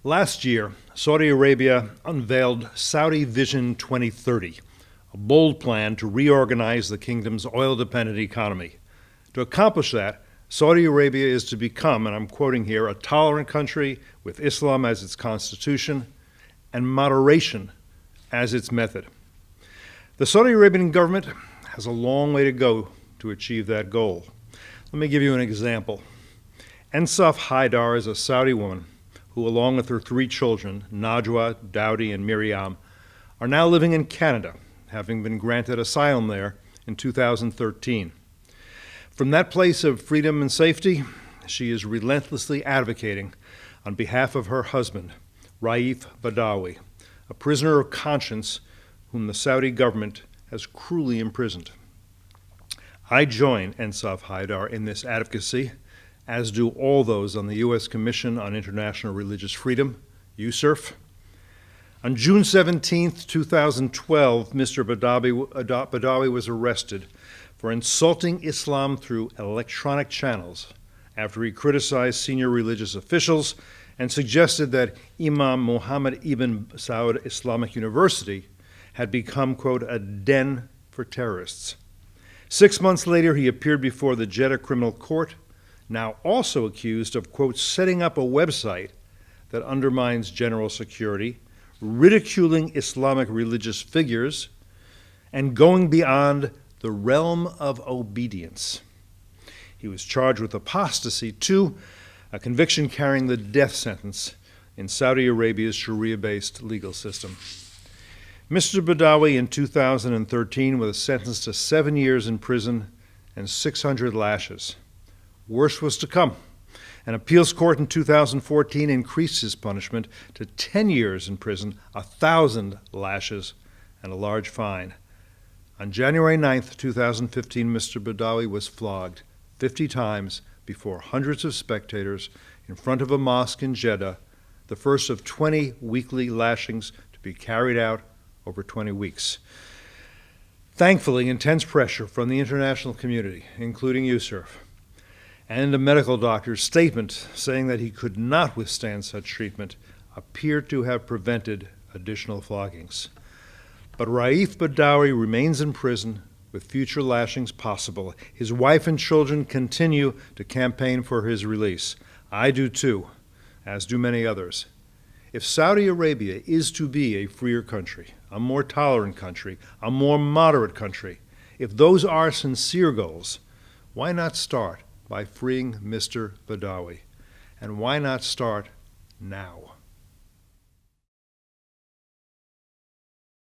Last year, Saudi Arabia unveiled Saudi Vision 2030, a bold plan to reorganize the kingdom's oil-dependent economy. To accomplish that, Saudi Arabia is to become, and I'm quoting here, a tolerant country with Islam as its constitution and moderation as its method. The Saudi Arabian government has a long way to go to achieve that goal. Let me give you an example. Ensaf Haidar is a Saudi woman who, along with her 3 children, Najwa, Dowdy, and Miriam, are now living in Canada, having been granted asylum there in 2013. From that place of freedom and safety, she is relentlessly advocating on behalf of her husband, Raif Badawi, a prisoner of conscience whom the Saudi government has cruelly imprisoned. I join Ensaf Haidar in this advocacy, as do all those on the U.S. Commission on International Religious Freedom, USCIRF. On June 17, 2012, Mr. Badawi was arrested for insulting Islam through electronic channels after he criticized senior religious officials and suggested that Imam Mohammed ibn Saud Islamic University had become, quote, a den for terrorists. 6 months later, he appeared before the Jeddah Criminal Court, now also accused of, quote, setting up a website that undermines general security, ridiculing Islamic religious figures, and going beyond the realm of obedience. He was charged with apostasy, too, a conviction carrying the death sentence in Saudi Arabia's Sharia-based legal system. Mr. Badawi in 2013 was sentenced to 7 years in prison and 600 lashes. Worse was to come. An appeals court in 2014 increased his punishment to 10 years in prison, 1,000 lashes, and a large fine. On January 9, 2015, Mr. Badawi was flogged 50 times before hundreds of spectators in front of a mosque in Jeddah, the first of 20 weekly lashings to be carried out over 20 weeks. Thankfully, intense pressure from the international community, including USCIRF, and a medical doctor's statement saying that he could not withstand such treatment appeared to have prevented additional floggings. But Raif Badawi remains in prison with future lashings possible. His wife and children continue to campaign for his release. I do too, as do many others. If Saudi Arabia is to be a freer country, a more tolerant country, a more moderate country, if those are sincere goals, why not start by freeing Mr. Badawi? And why not start now?